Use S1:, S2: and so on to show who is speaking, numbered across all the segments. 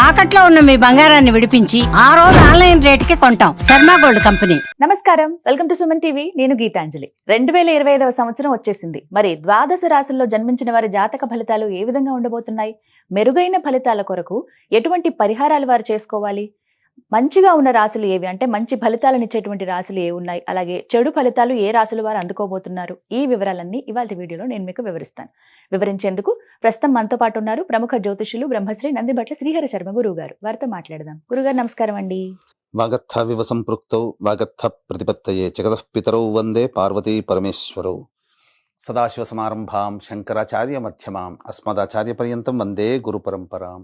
S1: తాకట్లో ఉన్న మీ బంగారాన్ని విడిపించి ఆ రోజు ఆన్లైన్ రేటుకి కొంటాం. Sharma gold company.
S2: నమస్కారం, వెల్కమ్ టు సుమన్ టీవీ. నేను గీతాంజలి. 2025వ సంవత్సరం వచ్చేసింది. మరి ద్వాదశ రాశుల్లో జన్మించిన వారి జాతక ఫలితాలు ఏ విధంగా ఉండబోతున్నాయి? మెరుగైన ఫలితాల కొరకు ఎటువంటి పరిహారాలు వారు చేసుకోవాలి? మంచిగా ఉన్న రాశులు ఏవి, అంటే మంచి ఫలితాలను ఇచ్చేటువంటి రాశులు ఏ ఉన్నాయి, అలాగే చెడు ఫలితాలు ఏ రాశుల వారు అందుకోబోతున్నారు, ఈ వివరాలన్నీ ఇవాళ వీడియోలో నేను మీకు వివరిస్తాను. వివరించేందుకు ప్రస్తుతం మనతో పాటు ఉన్నారు ప్రముఖ జ్యోతిషులు బ్రహ్మశ్రీ నందిబట్ల శ్రీహరి శర్మ గురువు గారు. వారితో మాట్లాడదాం. గురుగారు నమస్కారం అండి.
S3: వాగర్థ వివ సంపృక్తౌ వాగర్థ ప్రతిపత్తయే జగతః పితరౌ వందే పార్వతీ పరమేశ్వరౌ. సదాశివ సమారంభాం శంకరాచార్య మధ్యమాం అస్మదాచార్య పర్యంతం వందే గురు పరంపరాం.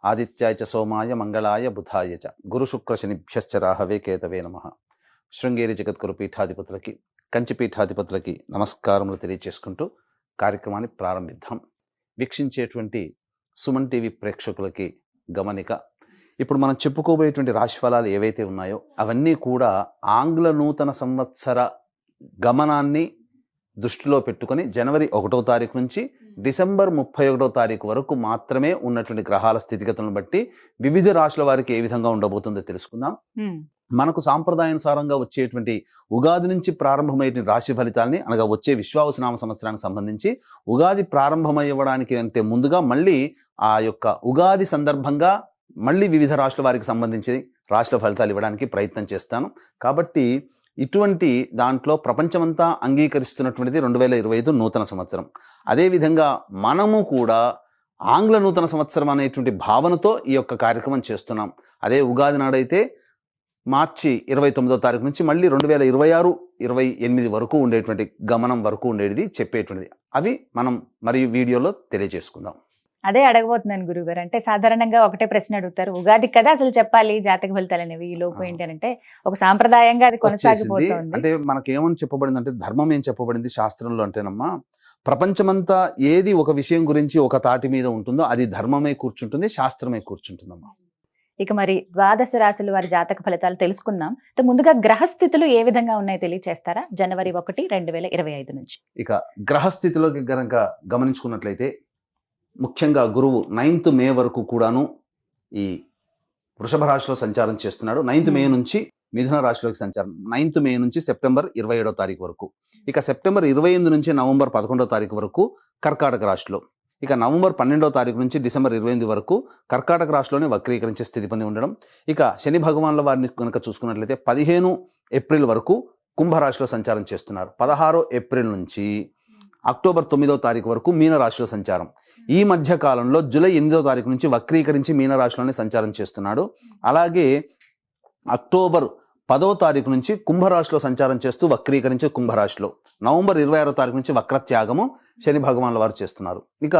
S3: ఆదిత్యాయ చ సోమాయ మంగళాయ బుధాయ చ గురు శుక్ర శనిభ్యశ్చ రాహవే కేతవే నమః. శృంగేరి జగద్గురు పీఠాధిపతులకి, కంచి పీఠాధిపతులకి నమస్కారములు తెలియజేసుకుంటూ కార్యక్రమాన్ని ప్రారంభిద్దాం. వీక్షించేటువంటి సుమన్ టీవీ ప్రేక్షకులకి గమనిక, ఇప్పుడు మనం చెప్పుకోబోయేటువంటి రాశి ఫలాలు ఏవైతే ఉన్నాయో అవన్నీ కూడా ఆంగ్ల నూతన సంవత్సర గమనాన్ని దృష్టిలో పెట్టుకొని జనవరి 1వ తారీఖు నుంచి డిసెంబర్ 31వ తారీఖు వరకు మాత్రమే ఉన్నటువంటి గ్రహాల స్థితిగతులను బట్టి వివిధ రాశుల వారికి ఏ విధంగా ఉండబోతుందో తెలుసుకుందాం. మనకు సాంప్రదాయానుసారంగా వచ్చేటువంటి ఉగాది నుంచి ప్రారంభమయ్యే రాశి ఫలితాలని, అనగా వచ్చే విశ్వావసునామ సంవత్సరానికి సంబంధించి ఉగాది ప్రారంభమయ్యడానికి అంటే ముందుగా మళ్ళీ ఆ యొక్క ఉగాది సందర్భంగా మళ్ళీ వివిధ రాశుల వారికి సంబంధించి రాశుల ఫలితాలు ఇవ్వడానికి ప్రయత్నం చేస్తాను. కాబట్టి ఇటువంటి దాంట్లో ప్రపంచమంతా అంగీకరిస్తున్నటువంటిది 2025 నూతన సంవత్సరం. అదేవిధంగా మనము కూడా ఆంగ్ల నూతన సంవత్సరం అనేటువంటి భావనతో ఈ యొక్క కార్యక్రమం చేస్తున్నాం. అదే ఉగాది నాడైతే మార్చి 29వ తారీఖు నుంచి మళ్ళీ 2026-28 వరకు ఉండేటువంటి గమనం వరకు ఉండేది చెప్పేటువంటిది. అవి మనం మరియు వీడియోలో తెలియజేసుకుందాం.
S2: అదే అడగబోతున్నాను గురుగారు. అంటే సాధారణంగా ఒకటే ప్రశ్న అడుగుతారు, ఉగాది కదా అసలు చెప్పాలి జాతక ఫలితాలు అనేవి, ఈ లోపు ఏంటి అంటే ఒక సాంప్రదాయంగా అది కొనసాగిపోతుంది.
S3: అంటే మనకేమని చెప్పబడింది అంటే, ధర్మం ఏం చెప్పబడింది శాస్త్రంలో అంటేనమ్మా, ప్రపంచమంతా ఏది ఒక విషయం గురించి ఒక తాటి మీద ఉంటుందో అది ధర్మమే కూర్చుంటుంది, శాస్త్రమే కూర్చుంటుందమ్మా.
S2: ఇక మరి ద్వాదశ రాశుల వారి జాతక ఫలితాలు తెలుసుకుందాం. ముందుగా గ్రహస్థితులు ఏ విధంగా ఉన్నాయో తెలియచేస్తారా? జనవరి 1, 2025 నుంచి.
S3: ఇక గ్రహస్థితిలోకి గనక గమనించుకున్నట్లయితే ముఖ్యంగా గురువు 9th మే వరకు కూడాను ఈ వృషభ రాశిలో సంచారం చేస్తున్నాడు. 9th మే నుంచి మిథున రాశిలోకి సంచారం, 9th మే నుంచి సెప్టెంబర్ 27వ తారీఖు వరకు. ఇక సెప్టెంబర్ 28 నుంచి నవంబర్ 11వ తారీఖు వరకు కర్కాటక రాశిలో. ఇక నవంబర్ 12వ తారీఖు నుంచి డిసెంబర్ 28 వరకు కర్కాటక రాశిలోనే వక్రీకరించే స్థితి పొంది ఉండడం. ఇక శని భగవాన్ల వారిని కనుక చూసుకున్నట్లయితే 15 ఏప్రిల్ వరకు కుంభరాశిలో సంచారం చేస్తున్నారు. 16 ఏప్రిల్ నుంచి అక్టోబర్ 9వ తారీఖు వరకు మీనరాశిలో సంచారం. ఈ మధ్య కాలంలో జూలై 8వ తారీఖు నుంచి వక్రీకరించి మీనరాశిలోనే సంచారం చేస్తున్నాడు. అలాగే అక్టోబర్ 10వ తారీఖు నుంచి కుంభరాశిలో సంచారం చేస్తూ వక్రీకరించి కుంభరాశిలో, నవంబర్ 26వ తారీఖు నుంచి వక్రత్యాగము శని భగవాన్ల వారు చేస్తున్నారు. ఇక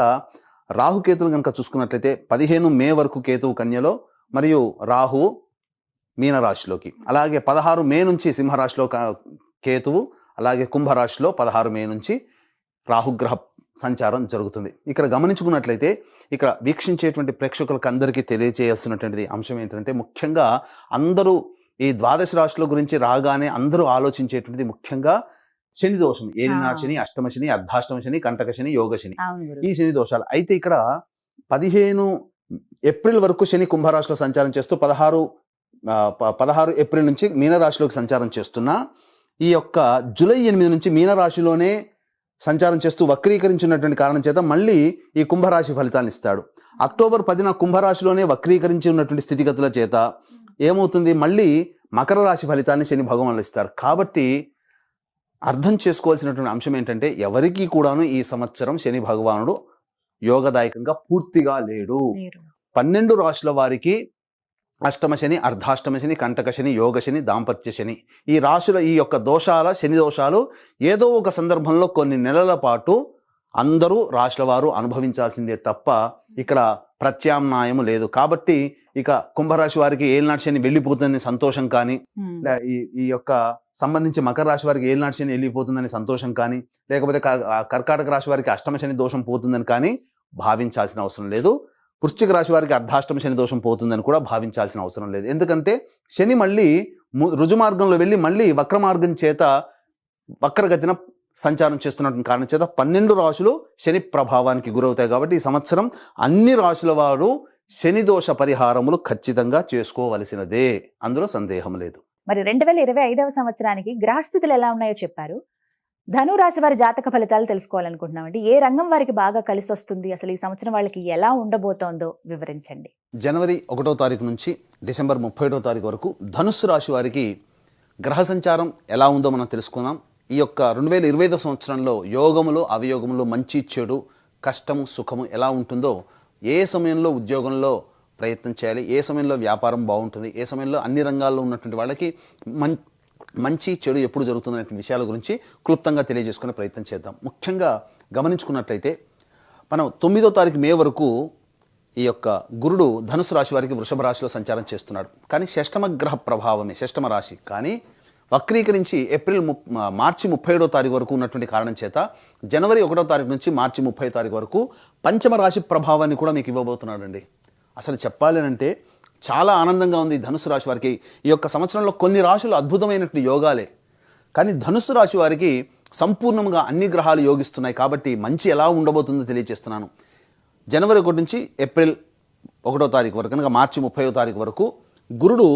S3: రాహుకేతులు కనుక చూసుకున్నట్లయితే 15 మే వరకు కేతువు కన్యలో మరియు రాహువు మీనరాశిలోకి, అలాగే 16 మే నుంచి సింహరాశిలో కేతువు, అలాగే కుంభరాశిలో 16 మే నుంచి రాహుగ్రహ సంచారం జరుగుతుంది. ఇక్కడ గమనించుకున్నట్లయితే ఇక్కడ వీక్షించేటువంటి ప్రేక్షకులకు అందరికీ తెలియజేయాల్సినటువంటి అంశం ఏంటంటే, ముఖ్యంగా అందరూ ఈ ద్వాదశ రాశుల గురించి రాగానే అందరూ ఆలోచించేటువంటిది ముఖ్యంగా శని దోషం, ఏలినాడు శని, అష్టమ శని, అర్ధాష్టమ శని, కంటక శని, యోగ శని, ఈ శని దోషాలు. అయితే ఇక్కడ 15 ఏప్రిల్ వరకు శని కుంభరాశిలో సంచారం చేస్తూ 16 ఏప్రిల్ నుంచి మీనరాశిలోకి సంచారం చేస్తున్నా, ఈ యొక్క జూలై 8 నుంచి మీనరాశిలోనే సంచారం చేస్తూ వక్రీకరించినటువంటి కారణం చేత మళ్ళీ ఈ కుంభరాశి ఫలితాన్ని ఇస్తాడు. అక్టోబర్ 10న కుంభరాశిలోనే వక్రీకరించి ఉన్నటువంటి స్థితిగతుల చేత ఏమవుతుంది, మళ్ళీ మకర రాశి ఫలితాన్ని శని భగవానులు ఇస్తారు. కాబట్టి అర్థం చేసుకోవాల్సినటువంటి అంశం ఏంటంటే, ఎవరికి కూడాను ఈ సంవత్సరం శని భగవానుడు యోగదాయకంగా పూర్తిగా లేడు. 12 రాశుల వారికి అష్టమ శని, అర్ధాష్టమ శని, కంటక శని, యోగ శని, దాంపత్య శని, ఈ రాశుల ఈ యొక్క శని దోషాలు ఏదో ఒక సందర్భంలో కొన్ని నెలల పాటు అందరూ రాశుల వారు అనుభవించాల్సిందే తప్ప ఇక్కడ ప్రత్యామ్నాయము లేదు. కాబట్టి ఇక కుంభరాశి వారికి ఏలినాటి శని వెళ్ళిపోతుందని సంతోషం కానీ, ఈ యొక్క సంబంధించి మకర రాశి వారికి ఏలినాటి శని వెళ్ళిపోతుందని సంతోషం కానీ, లేకపోతే కర్కాటక రాశి వారికి అష్టమ శని దోషం పోతుందని కానీ భావించాల్సిన అవసరం లేదు. వృశ్చిక రాశి వారికి అర్ధాష్టమ శని దోషం పోతుందని కూడా భావించాల్సిన అవసరం లేదు. ఎందుకంటే శని మళ్ళీ రుజుమార్గంలో వెళ్ళి మళ్ళీ వక్ర మార్గం చేత వక్రగతిన సంచారం చేస్తున్నటువంటి కారణం చేత 12 రాశులు శని ప్రభావానికి గురవుతాయి. కాబట్టి ఈ సంవత్సరం అన్ని రాశుల వారు శని దోష పరిహారములు ఖచ్చితంగా చేసుకోవలసినదే, అందులో సందేహం లేదు.
S2: మరి 2025వ సంవత్సరానికి గ్రహస్థితులు ఎలా ఉన్నాయో చెప్పారు. ధను రాశి వారి జాతక ఫలితాలు తెలుసుకోవాలనుకుంటున్నామండి. ఏ రంగం వారికి బాగా కలిసి వస్తుంది, అసలు ఈ సంవత్సరం వాళ్ళకి ఎలా ఉండబోతోందో వివరించండి.
S3: జనవరి 1వ తారీఖు నుంచి డిసెంబర్ 31వ తారీఖు వరకు ధనుస్సు రాశి వారికి గ్రహ సంచారం ఎలా ఉందో మనం తెలుసుకుందాం. ఈ యొక్క 2025వ సంవత్సరంలో యోగములు అవయోగములు, మంచి చెడు, కష్టము సుఖము ఎలా ఉంటుందో, ఏ సమయంలో ఉద్యోగంలో ప్రయత్నం చేయాలి, ఏ సమయంలో వ్యాపారం బాగుంటుంది, ఏ సమయంలో అన్ని రంగాల్లో ఉన్నటువంటి వాళ్ళకి మంచి చెడు ఎప్పుడు జరుగుతుందనే విషయాల గురించి క్లుప్తంగా తెలియజేసుకునే ప్రయత్నం చేద్దాం. ముఖ్యంగా గమనించుకున్నట్లయితే మనం 9వ తారీఖు మే వరకు ఈ యొక్క గురుడు ధనుసు రాశి వారికి వృషభ రాశిలో సంచారం చేస్తున్నాడు. కానీ షష్టమ గ్రహ ప్రభావమే, షష్టమ రాశి. కానీ వక్రీకరించి మార్చి 31వ తారీఖు వరకు ఉన్నటువంటి కారణం చేత జనవరి 1వ తారీఖు నుంచి మార్చి 30వ తారీఖు వరకు పంచమ రాశి ప్రభావాన్ని కూడా మీకు ఇవ్వబోతున్నాడండి. అసలు చెప్పాలి అంటే చాలా ఆనందంగా ఉంది ధనుసు రాశి వారికి. ఈ యొక్క సంవత్సరంలో కొన్ని రాశులు అద్భుతమైనటువంటి యోగాలే, కానీ ధనుసు రాశి వారికి సంపూర్ణంగా అన్ని గ్రహాలు యోగిస్తున్నాయి. కాబట్టి మంచి ఎలా ఉండబోతుందో తెలియజేస్తున్నాను. జనవరి 1 నుంచి ఏప్రిల్ 1వ తారీఖు వరకు, కనుక మార్చి 30వ తారీఖు వరకు గురుడు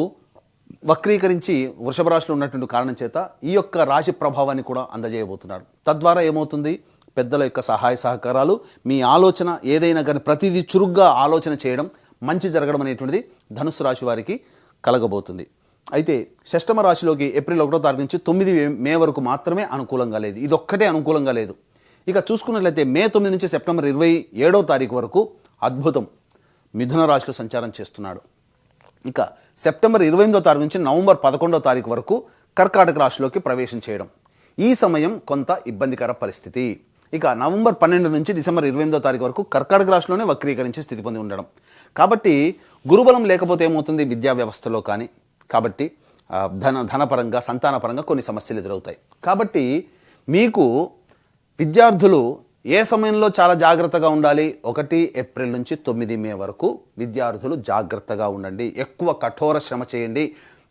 S3: వక్రీకరించి వృషభ రాశిలో ఉన్నటువంటి కారణం చేత ఈ యొక్క రాశి ప్రభావాన్ని కూడా అందజేయబోతున్నాడు. తద్వారా ఏమవుతుంది, పెద్దల యొక్క సహాయ సహకారాలు, మీ ఆలోచన ఏదైనా కానీ ప్రతిదీ చురుగ్గా ఆలోచన చేయడం, మంచి జరగడం అనేటువంటిది ధనుస్సు రాశి వారికి కలగబోతుంది. అయితే షష్టమ రాశిలోకి ఏప్రిల్ 1వ తారీఖు నుంచి 9 మే వరకు మాత్రమే అనుకూలంగా లేదు. ఇదొక్కటే అనుకూలంగా లేదు. ఇక చూసుకున్నట్లయితే మే 9 నుంచి సెప్టెంబర్ 27వ తారీఖు వరకు అద్భుతం మిథున రాశిలో సంచారం చేస్తున్నాడు. ఇక సెప్టెంబర్ 28వ తారీఖు నుంచి నవంబర్ 11వ తారీఖు వరకు కర్కాటక రాశిలోకి ప్రవేశం చేయడం. ఈ సమయం కొంత ఇబ్బందికర పరిస్థితి. ఇక నవంబర్ 12 నుంచి డిసెంబర్ 28వ తారీఖు వరకు కర్కాటక రాశిలోనే వక్రీకరించే స్థితి పొంది ఉండడం. కాబట్టి గురుబలం లేకపోతే ఏమవుతుంది, విద్యా వ్యవస్థలో కానీ, కాబట్టి ధనపరంగా సంతానపరంగా కొన్ని సమస్యలు ఎదురవుతాయి. కాబట్టి మీకు విద్యార్థులు ఏ సమయంలో చాలా జాగ్రత్తగా ఉండాలి, 1 ఏప్రిల్ నుంచి 9 మే వరకు విద్యార్థులు జాగ్రత్తగా ఉండండి. ఎక్కువ కఠోర శ్రమ చేయండి,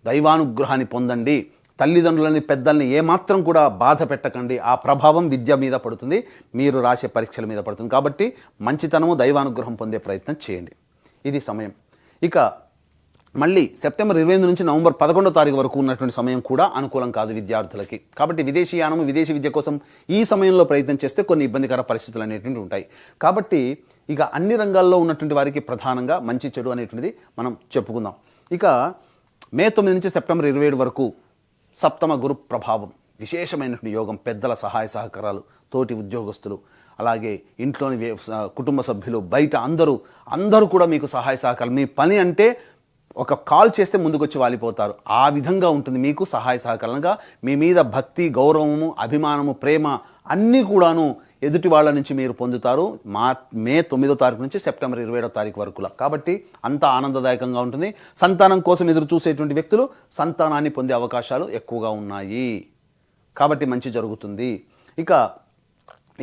S3: దైవానుగ్రహాన్ని పొందండి, తల్లిదండ్రులని పెద్దల్ని ఏమాత్రం కూడా బాధ పెట్టకండి. ఆ ప్రభావం విద్య మీద పడుతుంది, మీరు రాసే పరీక్షల మీద పడుతుంది. కాబట్టి మంచితనము, దైవానుగ్రహం పొందే ప్రయత్నం చేయండి. ఇది సమయం. ఇక మళ్ళీ సెప్టెంబర్ 28 నుంచి నవంబర్ 11వ తారీఖు వరకు ఉన్నటువంటి సమయం కూడా అనుకూలం కాదు విద్యార్థులకి. కాబట్టి విదేశీయానము, విదేశీ విద్య కోసం ఈ సమయంలో ప్రయత్నం చేస్తే కొన్ని ఇబ్బందికర పరిస్థితులు అనేటువంటివి ఉంటాయి. కాబట్టి ఇక అన్ని రంగాల్లో ఉన్నటువంటి వారికి ప్రధానంగా మంచి చెడు అనేటువంటిది మనం చెప్పుకుందాం. ఇక మే 9 నుంచి సెప్టెంబర్ 27 వరకు సప్తమ గురు ప్రభావం, విశేషమైనటువంటి యోగం, పెద్దల సహాయ సహకారాలు, తోటి ఉద్యోగస్తులు, అలాగే ఇంట్లోని కుటుంబ సభ్యులు, బయట అందరూ కూడా మీకు సహాయ సహకారాలు. మీ పని అంటే ఒక కాల్ చేస్తే ముందుకొచ్చి వాలిపోతారు. ఆ విధంగా ఉంటుంది మీకు సహాయ సహకారంగా. మీ మీద భక్తి, గౌరవము, అభిమానము, ప్రేమ అన్నీ కూడాను ఎదుటి వాళ్ళ నుంచి మీరు పొందుతారు మే 9వ తారీఖు నుంచి సెప్టెంబర్ 27వ తారీఖు వరకు. కాబట్టి అంత ఆనందదాయకంగా ఉంటుంది. సంతానం కోసం ఎదురు చూసేటువంటి వ్యక్తులు సంతానాన్ని పొందే అవకాశాలు ఎక్కువగా ఉన్నాయి. కాబట్టి మంచి జరుగుతుంది. ఇక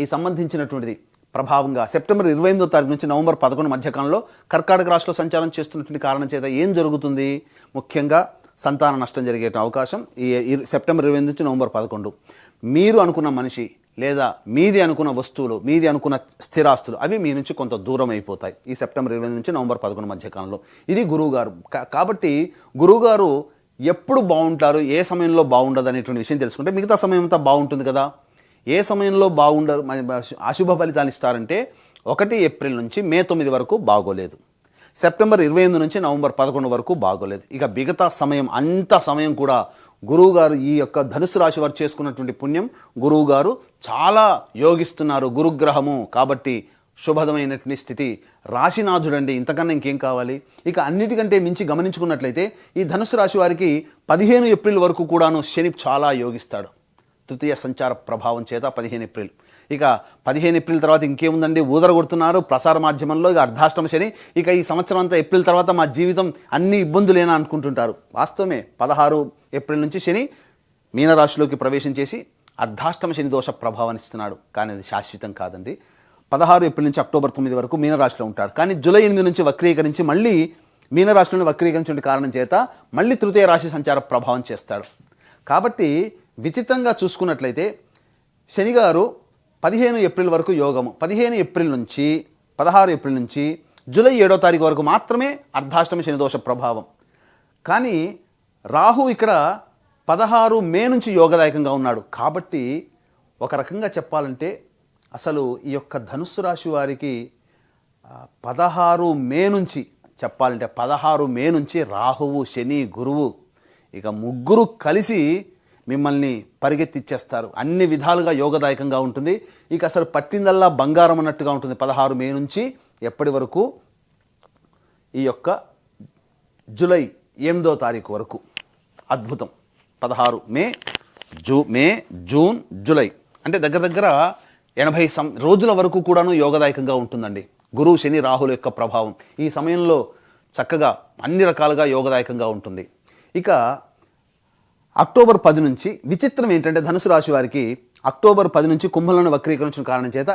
S3: ఈ సంబంధించినటువంటిది ప్రభావంగా సెప్టెంబర్ 28వ తారీఖు నుంచి నవంబర్ 11 మధ్యకాలంలో కర్కాటక రాశిలో సంచారం చేస్తున్నటువంటి కారణం చేత ఏం జరుగుతుంది, ముఖ్యంగా సంతాన నష్టం జరిగే అవకాశం ఈ సెప్టెంబర్ 28 నుంచి నవంబర్ 11. మీరు అనుకున్న మనిషి లేదా మీది అనుకున్న వస్తువులు, మీది అనుకున్న స్థిరాస్తులు అవి మీ నుంచి కొంత దూరం అయిపోతాయి ఈ సెప్టెంబర్ 28 నుంచి నవంబర్ 11 మధ్యకాలంలో. ఇది గురువుగారు. కాబట్టి గురువుగారు ఎప్పుడు బాగుంటారు, ఏ సమయంలో బాగుండదు అనేటువంటి విషయం తెలుసుకుంటే మిగతా సమయం అంతా బాగుంటుంది కదా. ఏ సమయంలో బాగుండరు, అశుభ ఫలితాలు ఇస్తారంటే 1 ఏప్రిల్ నుంచి మే 9 వరకు బాగోలేదు, సెప్టెంబర్ 28 నుంచి నవంబర్ 11 వరకు బాగోలేదు. ఇక మిగతా సమయం అంత సమయం కూడా గురువుగారు ఈ యొక్క ధనుసు రాశి వారు చేసుకున్నటువంటి పుణ్యం గురువుగారు చాలా యోగిస్తున్నారు, గురుగ్రహము. కాబట్టి శుభదమైనటువంటి స్థితి, రాశినాథుడండి, ఇంతకన్నా ఇంకేం కావాలి. ఇక అన్నిటికంటే మించి గమనించుకున్నట్లయితే ఈ ధనుసు రాశి వారికి 15 ఏప్రిల్ వరకు కూడాను శని చాలా యోగిస్తాడు. తృతీయ సంచార ప్రభావం చేత 15 ఏప్రిల్. ఇక 15 ఏప్రిల్ తర్వాత ఇంకేముందండి, ఊదరగొడుతున్నారు ప్రసార మాధ్యమంలో. ఇక అర్ధాష్టమ శని. ఇక ఈ సంవత్సరం అంతా ఏప్రిల్ తర్వాత మా జీవితం అన్ని ఇబ్బందులేనా అనుకుంటుంటారు. వాస్తవమే, 16 ఏప్రిల్ నుంచి శని మీనరాశిలోకి ప్రవేశం చేసి అర్ధాష్టమ శని దోష ప్రభావాన్ని ఇస్తున్నాడు. కానీ అది శాశ్వతం కాదండి. 16 ఏప్రిల్ నుంచి అక్టోబర్ 9 వరకు మీనరాశిలో ఉంటాడు. కానీ జూలై 8 నుంచి వక్రీకరించి మళ్ళీ మీనరాశిలోని వక్రీకరించిన కారణం చేత మళ్ళీ తృతీయ రాశి సంచార ప్రభావం చేస్తాడు. కాబట్టి విచిత్రంగా చూసుకున్నట్లయితే శనిగారు 15 ఏప్రిల్ వరకు యోగము, 15 ఏప్రిల్ నుంచి 16 ఏప్రిల్ నుంచి జూలై 7వ తారీఖు వరకు మాత్రమే అర్ధాష్టమి శనిదోష ప్రభావం. కానీ రాహు ఇక్కడ 16 మే నుంచి యోగదాయకంగా ఉన్నాడు. కాబట్టి ఒక రకంగా చెప్పాలంటే అసలు ఈ యొక్క ధనుస్సు రాశి వారికి 16 మే నుంచి చెప్పాలంటే 16 మే నుంచి రాహువు, శని, గురువు ఇక ముగ్గురు కలిసి మిమ్మల్ని పరిగెత్తిచ్చేస్తారు. అన్ని విధాలుగా యోగదాయకంగా ఉంటుంది. ఇక అసలు పట్టిందల్లా బంగారం అన్నట్టుగా ఉంటుంది 16 మే నుంచి ఎప్పటి వరకు, ఈ యొక్క జూలై 8వ తారీఖు వరకు. అద్భుతం. 16 మే, జూన్, జూలై అంటే దగ్గర దగ్గర 80 రోజుల వరకు కూడాను యోగదాయకంగా ఉంటుందండి. గురువు, శని, రాహుల యొక్క ప్రభావం ఈ సమయంలో చక్కగా అన్ని రకాలుగా యోగదాయకంగా ఉంటుంది. ఇక అక్టోబర్ 10 నుంచి విచిత్రం ఏంటంటే ధనుసు రాశి వారికి అక్టోబర్ 10 నుంచి కుంభంలోని వక్రీకరించిన కారణం చేత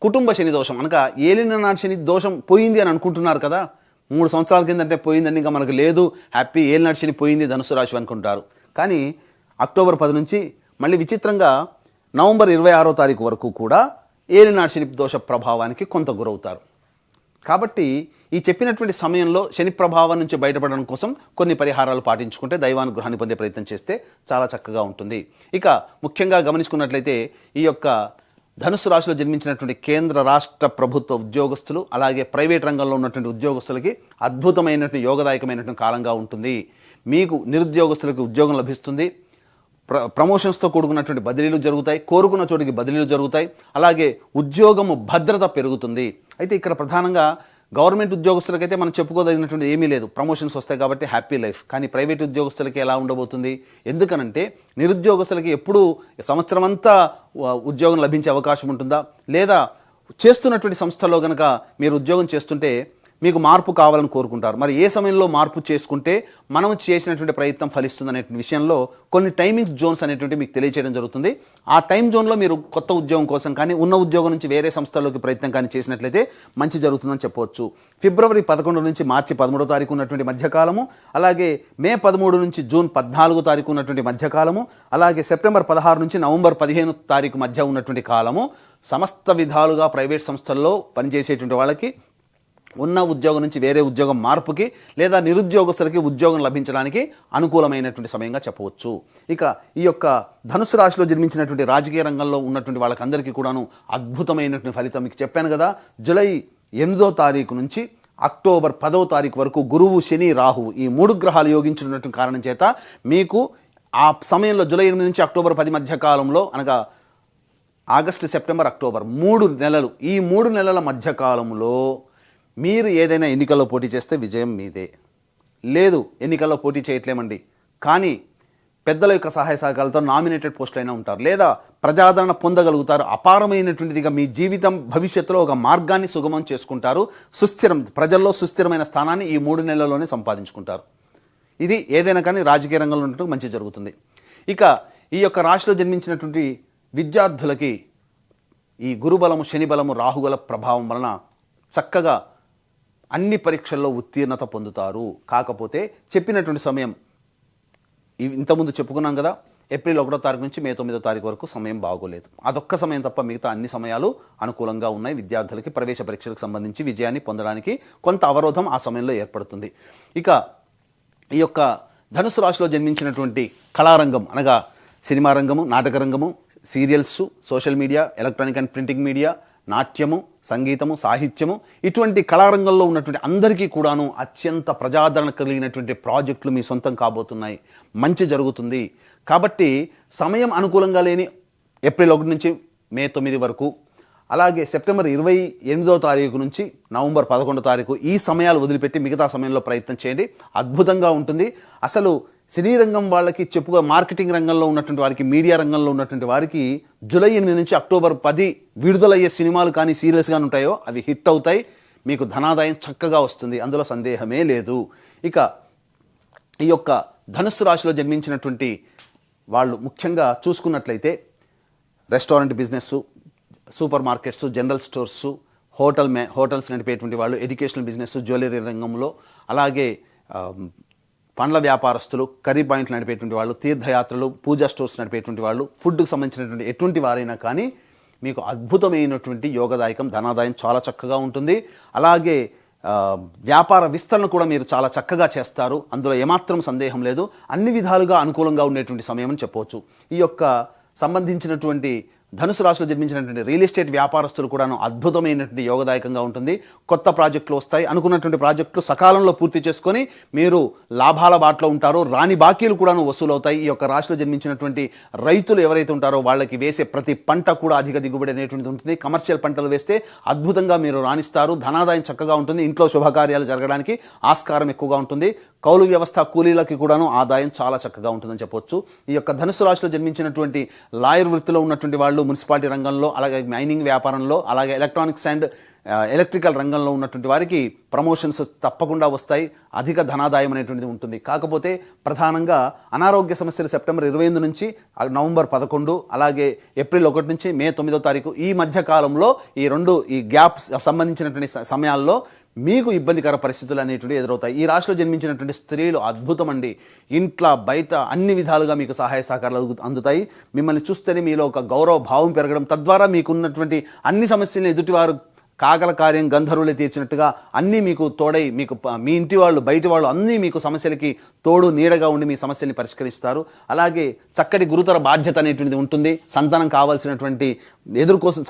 S3: కుటుంబ శని దోషం అనగా ఏలినాటి శని దోషం పోయింది అని అనుకుంటున్నారు కదా. 3 సంవత్సరాల కిందంటే పోయిందని ఇంకా మనకు లేదు, హ్యాపీ ఏలినాటి శని పోయింది ధనుసు రాశి అనుకుంటారు. కానీ అక్టోబర్ 10 నుంచి మళ్ళీ విచిత్రంగా నవంబర్ 26వ తారీఖు వరకు కూడా ఏలినాటి శని దోష ప్రభావానికి కొంత గురవుతారు. కాబట్టి ఈ చెప్పినటువంటి సమయంలో శని ప్రభావం నుంచి బయటపడడం కోసం కొన్ని పరిహారాలు పాటించుకుంటే దైవానుగ్రహాన్ని పొందే ప్రయత్నం చేస్తే చాలా చక్కగా ఉంటుంది. ఇక ముఖ్యంగా గమనించుకున్నట్లయితే ఈ యొక్క ధనుసు రాశిలో జన్మించినటువంటి కేంద్ర రాష్ట్ర ప్రభుత్వ ఉద్యోగస్తులు అలాగే ప్రైవేట్ రంగంలో ఉన్నటువంటి ఉద్యోగస్తులకి అద్భుతమైనటువంటి యోగదాయకమైనటువంటి కాలంగా ఉంటుంది. మీకు నిరుద్యోగస్తులకు ఉద్యోగం లభిస్తుంది. ప్రమోషన్స్తో కూడుకున్నటువంటి బదిలీలు జరుగుతాయి. కోరుకున్న చోటికి బదిలీలు జరుగుతాయి. అలాగే ఉద్యోగము భద్రత పెరుగుతుంది. అయితే ఇక్కడ ప్రధానంగా గవర్నమెంట్ ఉద్యోగస్తులకైతే మనం చెప్పుకోదగినటువంటి ఏమీ లేదు, ప్రమోషన్స్ వస్తాయి కాబట్టి హ్యాపీ లైఫ్. కానీ ప్రైవేట్ ఉద్యోగస్తులకి ఎలా ఉండబోతుంది? ఎందుకనంటే నిరుద్యోగస్తులకి ఎప్పుడూ సంవత్సరం అంతా ఉద్యోగం లభించే అవకాశం ఉంటుందా, లేదా చేస్తున్నటువంటి సంస్థలో కనుక మీరు ఉద్యోగం చేస్తుంటే మీకు మార్పు కావాలని కోరుకుంటారు. మరి ఏ సమయంలో మార్పు చేసుకుంటే మనం చేసినటువంటి ప్రయత్నం ఫలిస్తుంది అనే విషయంలో కొన్ని టైమింగ్స్ జోన్స్ అనేటువంటి మీకు తెలియజేయడం జరుగుతుంది. ఆ టైం జోన్లో మీరు కొత్త ఉద్యోగం కోసం కానీ ఉన్న ఉద్యోగం నుంచి వేరే సంస్థల్లోకి ప్రయత్నం కానీ చేసినట్లయితే మంచి జరుగుతుందని చెప్పవచ్చు. ఫిబ్రవరి 11 నుంచి మార్చి 13వ తారీఖు ఉన్నటువంటి మధ్యకాలము, అలాగే మే 13 నుంచి జూన్ 14వ తారీఖు ఉన్నటువంటి మధ్యకాలము, అలాగే సెప్టెంబర్ 16 నుంచి నవంబర్ 15వ తారీఖు మధ్య ఉన్నటువంటి కాలము సమస్త విధాలుగా ప్రైవేట్ సంస్థల్లో పనిచేసేటువంటి వాళ్ళకి ఉన్న ఉద్యోగం నుంచి వేరే ఉద్యోగం మార్పుకి లేదా నిరుద్యోగస్తులకి ఉద్యోగం లభించడానికి అనుకూలమైనటువంటి సమయంగా చెప్పవచ్చు. ఇక ఈ యొక్క ధనుసు రాశిలో జన్మించినటువంటి రాజకీయ రంగంలో ఉన్నటువంటి వాళ్ళకందరికీ కూడాను అద్భుతమైనటువంటి ఫలితం మీకు చెప్పాను కదా. జూలై 8వ తారీఖు నుంచి అక్టోబర్ 10వ తారీఖు వరకు గురువు, శని, రాహువు ఈ 3 గ్రహాలు యోగించినటువంటి కారణం చేత మీకు ఆ సమయంలో జూలై 8 నుంచి అక్టోబర్ 10 మధ్య కాలంలో అనగా ఆగస్టు, సెప్టెంబర్, అక్టోబర్ 3 నెలలు, ఈ 3 నెలల మధ్యకాలంలో మీరు ఏదైనా ఎన్నికల్లో పోటీ చేస్తే విజయం మీదే. లేదు ఎన్నికల్లో పోటీ చేయట్లేమండి కానీ పెద్దల యొక్క సహాయ సహకారాలతో నామినేటెడ్ పోస్టులు అయినా ఉంటారు, లేదా ప్రజాదరణ పొందగలుగుతారు. అపారమైనటువంటిదిగా మీ జీవితం భవిష్యత్తులో ఒక మార్గాన్ని సుగమం చేసుకుంటారు. ప్రజల్లో సుస్థిరమైన స్థానాన్ని ఈ 3 నెలల్లోనే సంపాదించుకుంటారు. ఇది ఏదైనా కానీ రాజకీయ రంగంలో ఉన్నట్టు మంచి జరుగుతుంది. ఇక ఈ యొక్క రాశిలో జన్మించినటువంటి విద్యార్థులకి ఈ గురుబలము, శని బలము, రాహుగల ప్రభావం వలన చక్కగా అన్ని పరీక్షల్లో ఉత్తీర్ణత పొందుతారు. కాకపోతే చెప్పినటువంటి సమయం ఇంతకుముందు చెప్పుకున్నాం కదా, ఏప్రిల్ 1వ తారీఖు నుంచి మే 9వ తారీఖు వరకు సమయం బాగోలేదు. అదొక్క సమయం తప్ప మిగతా అన్ని సమయాలు అనుకూలంగా ఉన్నాయి. విద్యార్థులకి ప్రవేశ పరీక్షలకు సంబంధించి విజయాన్ని పొందడానికి కొంత అవరోధం ఆ సమయంలో ఏర్పడుతుంది. ఇక ఈ యొక్క ధనుసు రాశిలో జన్మించినటువంటి కళారంగం అనగా సినిమా రంగము, నాటక రంగము, serials, social media, electronic and printing media, నాట్యము, సంగీతము, సాహిత్యము ఇటువంటి కళారంగంలో ఉన్నటువంటి అందరికీ కూడాను అత్యంత ప్రజాదరణ కలిగినటువంటి ప్రాజెక్టులు మీ సొంతం కాబోతున్నాయి. మంచి జరుగుతుంది. కాబట్టి సమయం అనుకూలంగా లేని ఏప్రిల్ 1 నుంచి మే 9 వరకు, అలాగే సెప్టెంబర్ 28వ తారీఖు నుంచి నవంబర్ 11వ తారీఖు ఈ సమయాలు వదిలిపెట్టి మిగతా సమయంలో ప్రయత్నం చేయండి. అద్భుతంగా ఉంటుంది. అసలు సినీ రంగం వాళ్ళకి చెప్పుకో, మార్కెటింగ్ రంగంలో ఉన్నటువంటి వారికి, మీడియా రంగంలో ఉన్నటువంటి వారికి జూలై 8 నుంచి అక్టోబర్ 10 విడుదలయ్యే సినిమాలు కానీ సీరియల్స్ కానీ ఉంటాయో అవి హిట్ అవుతాయి. మీకు ధనాదాయం చక్కగా వస్తుంది, అందులో సందేహమే లేదు. ఇక ఈ యొక్క ధనుస్సు రాశిలో జన్మించినటువంటి వాళ్ళు ముఖ్యంగా చూసుకున్నట్లయితే restaurant business, super markets, general stores, hotels నడిపేటువంటి వాళ్ళు, ఎడ్యుకేషనల్ బిజినెస్, జ్యువెలరీ రంగంలో, అలాగే పండ్ల వ్యాపారస్తులు, కర్రీ పాయింట్లు నడిపేటువంటి వాళ్ళు, తీర్థయాత్రలు, పూజా స్టోర్స్ నడిపేటువంటి వాళ్ళు, ఫుడ్కి సంబంధించినటువంటి ఎటువంటి వారైనా కానీ మీకు అద్భుతమైనటువంటి యోగదాయకం, ధనాదాయం చాలా చక్కగా ఉంటుంది. అలాగే వ్యాపార విస్తరణ కూడా మీరు చాలా చక్కగా చేస్తారు. అందులో ఏమాత్రం సందేహం లేదు. అన్ని విధాలుగా అనుకూలంగా ఉండేటువంటి సమయం అని చెప్పవచ్చు. ఈ యొక్క సంబంధించినటువంటి ధనుసు రాశిలో జన్మించినటువంటి రియల్ ఎస్టేట్ వ్యాపారస్తులు కూడాను అద్భుతమైనటువంటి యోగదాయకంగా ఉంటుంది. కొత్త ప్రాజెక్టులు వస్తాయి. అనుకున్నటువంటి ప్రాజెక్టులు సకాలంలో పూర్తి చేసుకొని మీరు లాభాల బాటలో ఉంటారో, రాని బాకీలు కూడాను వసూలవుతాయి. ఈ యొక్క రాశిలో జన్మించినటువంటి రైతులు ఎవరైతే ఉంటారో వాళ్ళకి వేసే ప్రతి పంట కూడా అధిక దిగుబడి అనేటువంటిది ఉంటుంది. కమర్షియల్ పంటలు వేస్తే అద్భుతంగా మీరు రాణిస్తారు. ధనాదాయం చక్కగా ఉంటుంది. ఇంట్లో శుభకార్యాలు జరగడానికి ఆస్కారం ఎక్కువగా ఉంటుంది. కౌలు వ్యవస్థ కూలీలకి కూడాను ఆదాయం చాలా చక్కగా ఉంటుందని చెప్పొచ్చు. ఈ యొక్క ధనుసు రాశిలో జన్మించినటువంటి లాయర్ వృత్తిలో ఉన్నటువంటి వాళ్ళు, మున్సిపాలిటీ రంగంలో, అలాగే మైనింగ్ వ్యాపారంలో, అలాగే ఎలక్ట్రానిక్స్ అండ్ ఎలక్ట్రికల్ రంగంలో ఉన్నటువంటి వారికి ప్రమోషన్స్ తప్పకుండా వస్తాయి. అధిక ధనాదాయం అనేటువంటిది ఉంటుంది. కాకపోతే ప్రధానంగా అనారోగ్య సమస్యలు సెప్టెంబర్ 28 నుంచి నవంబర్ 11, అలాగే ఏప్రిల్ 1 నుంచి మే 9వ తారీఖు ఈ మధ్య కాలంలో ఈ గ్యాప్ సంబంధించినటువంటి సమయాల్లో మీకు ఇబ్బందికర పరిస్థితులు అనేటువంటి ఎదురవుతాయి. ఈ రాశిలో జన్మించినటువంటి స్త్రీలు అద్భుతం అండి. ఇంట్లో బయట అన్ని విధాలుగా మీకు సహాయ సహకారాలు అందుతాయి. మిమ్మల్ని చూస్తేనే మీలో ఒక గౌరవ భావం పెరగడం, తద్వారా మీకున్నటువంటి అన్ని సమస్యలను ఎదుటివారు కాగల కార్యం గంధర్వులే తీర్చినట్టుగా అన్నీ మీకు తోడై, మీకు మీ ఇంటి వాళ్ళు బయటి వాళ్ళు అన్నీ మీకు సమస్యలకి తోడు నీడగా ఉండి మీ సమస్యల్ని పరిష్కరిస్తారు. అలాగే చక్కటి గురుతర బాధ్యత అనేటువంటిది ఉంటుంది. సంతానం కావాల్సినటువంటి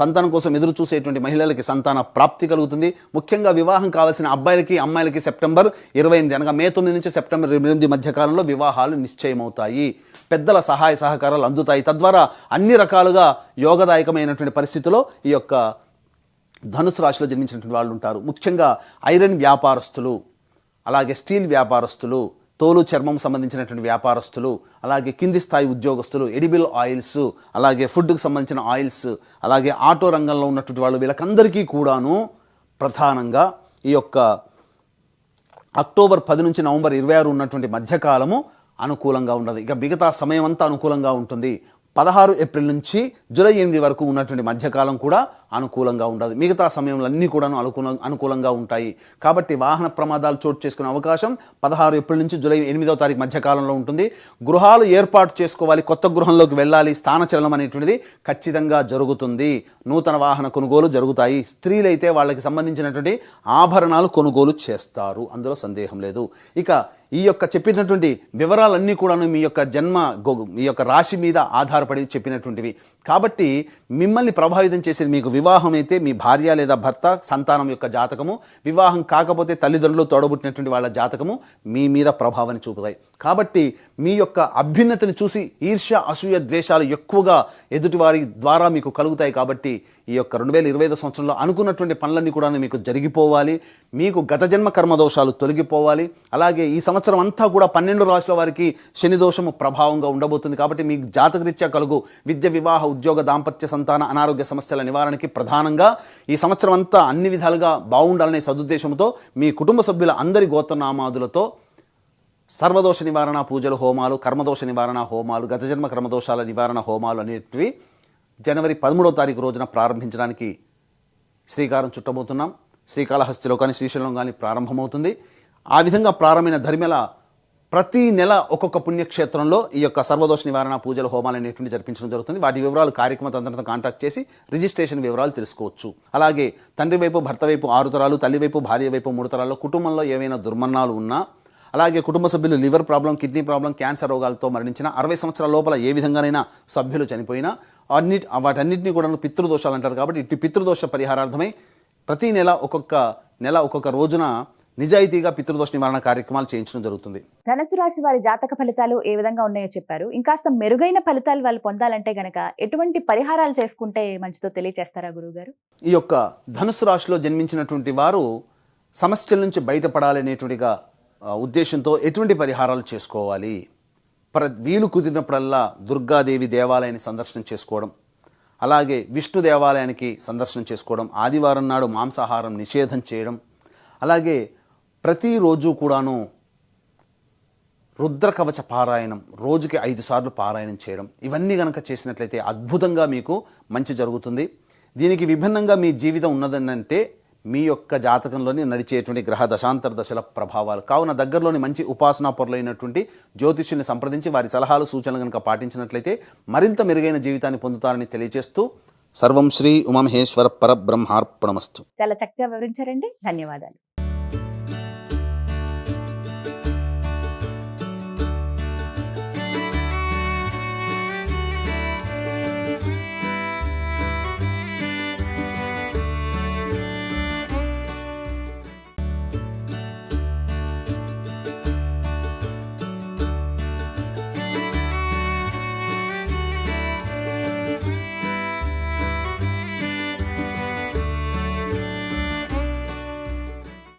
S3: సంతానం కోసం ఎదురు చూసేటువంటి మహిళలకి సంతాన ప్రాప్తి కలుగుతుంది. ముఖ్యంగా వివాహం కావాల్సిన అబ్బాయిలకి అమ్మాయిలకి సెప్టెంబర్ 28 అనగా మే 9 నుంచి సెప్టెంబర్ 28 మధ్య కాలంలో వివాహాలు నిశ్చయమవుతాయి. పెద్దల సహాయ సహకారాలు అందుతాయి. తద్వారా అన్ని రకాలుగా యోగదాయకమైనటువంటి పరిస్థితిలో ఈ యొక్క ధనుసు రాశిలో జన్మించినటువంటి వాళ్ళు ఉంటారు. ముఖ్యంగా ఐరన్ వ్యాపారస్తులు, అలాగే స్టీల్ వ్యాపారస్తులు, తోలు చర్మం సంబంధించినటువంటి వ్యాపారస్తులు, అలాగే కింది స్థాయి ఉద్యోగస్తులు, ఎడిబుల్ ఆయిల్స్, అలాగే ఫుడ్కి సంబంధించిన ఆయిల్స్, అలాగే ఆటో రంగంలో ఉన్నటువంటి వాళ్ళు, వీళ్ళకందరికీ కూడాను ప్రధానంగా ఈ యొక్క అక్టోబర్ 10 నుంచి నవంబర్ 26 ఉన్నటువంటి మధ్యకాలము అనుకూలంగా ఉండదు. ఇక మిగతా సమయం అంతా అనుకూలంగా ఉంటుంది. 16 ఏప్రిల్ నుంచి జూలై 8 వరకు ఉన్నటువంటి మధ్యకాలం కూడా అనుకూలంగా ఉండదు. మిగతా సమయంలో అన్నీ కూడా అనుకూలంగా ఉంటాయి. కాబట్టి వాహన ప్రమాదాలు చోటు చేసుకునే అవకాశం 16 ఏప్రిల్ నుంచి జూలై 8వ తారీఖు మధ్యకాలంలో ఉంటుంది. గృహాలు ఏర్పాటు చేసుకోవాలి, కొత్త గృహంలోకి వెళ్ళాలి, స్థానచలనం అనేటువంటిది ఖచ్చితంగా జరుగుతుంది. నూతన వాహన కొనుగోలు జరుగుతాయి. స్త్రీలైతే వాళ్ళకి సంబంధించినటువంటి ఆభరణాలు కొనుగోలు చేస్తారు, అందులో సందేహం లేదు. ఇక ఈ యొక్క చెప్పినటువంటి వివరాలన్నీ కూడాను మీ యొక్క రాశి మీద ఆధారపడి చెప్పినటువంటివి. కాబట్టి మిమ్మల్ని ప్రభావితం చేసేది మీకు వివాహం అయితే మీ భార్య లేదా భర్త, సంతానం యొక్క జాతకము, వివాహం కాకపోతే తల్లిదండ్రులు, తోడబుట్టినటువంటి వాళ్ళ జాతకము మీ మీద ప్రభావాన్ని చూపుతాయి. కాబట్టి మీ యొక్క అభ్యున్నతిని చూసి ఈర్ష్య, అసూయ, ద్వేషాలు ఎక్కువగా ఎదుటివారి ద్వారా మీకు కలుగుతాయి. కాబట్టి ఈ యొక్క 2025 సంవత్సరంలో అనుకున్నటువంటి పనులన్నీ కూడా మీకు జరిగిపోవాలి. మీకు గత జన్మ కర్మదోషాలు తొలగిపోవాలి. అలాగే ఈ సంవత్సరం అంతా కూడా 12 రాశుల వారికి శని దోషము ప్రభావంగా ఉండబోతుంది. కాబట్టి మీకు జాతకరీత్యా కలుగు విద్య, వివాహ, ఉద్యోగ, దాంపత్య, సంతాన, అనారోగ్య సమస్యల నివారణకి ప్రధానంగా ఈ సంవత్సరం అంతా అన్ని విధాలుగా బాగుండాలనే సదుద్దేశంతో మీ కుటుంబ సభ్యుల అందరి గోత్రనామాదులతో సర్వదోష నివారణ పూజలు, హోమాలు, కర్మదోష నివారణ హోమాలు, గత జన్మ కర్మదోషాల నివారణ హోమాలు అనేటివి జనవరి 13వ తారీఖు రోజున ప్రారంభించడానికి శ్రీకారం చుట్టబోతున్నాం. శ్రీకాళహస్తిలో కానీ శ్రీశైలం కానీ ప్రారంభమవుతుంది. ఆ విధంగా ప్రారంభమైన ధర్మెల ప్రతి నెల ఒక్కొక్క పుణ్యక్షేత్రంలో ఈ యొక్క సర్వదోష నివారణ పూజలు, హోమాలు అనేటువంటి జరిపించడం జరుగుతుంది. వాటి వివరాలు కార్యక్రమ తంత్రంతో కాంటాక్ట్ చేసి రిజిస్ట్రేషన్ వివరాలు తెలుసుకోవచ్చు. అలాగే తండ్రి వైపు, భర్త వైపు 6 తరాలు, తల్లి వైపు, భార్య వైపు 3 తరాల్లో కుటుంబంలో ఏవైనా దుర్మరణాలు ఉన్నా, అలాగే కుటుంబ సభ్యులు liver problem, kidney problem, cancer రోగాలతో మరణించిన, 60 సంవత్సరాల లోపల ఏ విధంగానైనా సభ్యులు చనిపోయినా వాటన్నిటినీ కూడా పితృదోషాలు అంటారు. కాబట్టి ఇట్టి పితృదోష పరిహారార్థమై ప్రతి నెల ఒక్కొక్క రోజున నిజాయితీగా పితృదోష నివారణ కార్యక్రమాలు చేయించడం జరుగుతుంది.
S2: ధనుసు రాశి వారి జాతక ఫలితాలు ఏ విధంగా ఉన్నాయో చెప్పారు. ఇంకాస్త మెరుగైన ఫలితాలు వాళ్ళు పొందాలంటే గనక ఎటువంటి పరిహారాలు చేసుకుంటే మంచిదో తెలియజేస్తారా గురువుగారు?
S3: ఈ యొక్క ధనుసు రాశిలో జన్మించినటువంటి వారు సమస్యల నుంచి బయటపడాలనేటువంటిగా ఉద్దేశంతో ఎటువంటి పరిహారాలు చేసుకోవాలి? వీలు కుదిరినప్పుడల్లా దుర్గాదేవి దేవాలయాన్ని సందర్శనం చేసుకోవడం, అలాగే విష్ణు దేవాలయానికి సందర్శనం చేసుకోవడం, ఆదివారం నాడు మాంసాహారం నిషేధం చేయడం, అలాగే ప్రతిరోజు కూడాను రుద్రకవచ పారాయణం రోజుకి 5 సార్లు పారాయణం చేయడం, ఇవన్నీ కనుక చేసినట్లయితే అద్భుతంగా మీకు మంచి జరుగుతుంది. దీనికి విభిన్నంగా మీ జీవితం ఉన్నదనంటే మీ యొక్క జాతకంలోని నడిచేటువంటి గ్రహ దశాంతర దశల ప్రభావాలు. కావున దగ్గరలోని మంచి ఉపాసనా పరులైనటువంటి జ్యోతిష్యుని సంప్రదించి వారి సలహాలు, సూచనలు కనుక పాటించినట్లయితే మరింత మెరుగైన జీవితాన్ని పొందుతారని తెలియజేస్తూ సర్వం శ్రీ ఉమామహేశ్వర పరబ్రహ్మార్పణమస్తు.
S2: చాలా చక్కగా వివరించారండి. ధన్యవాదాలు.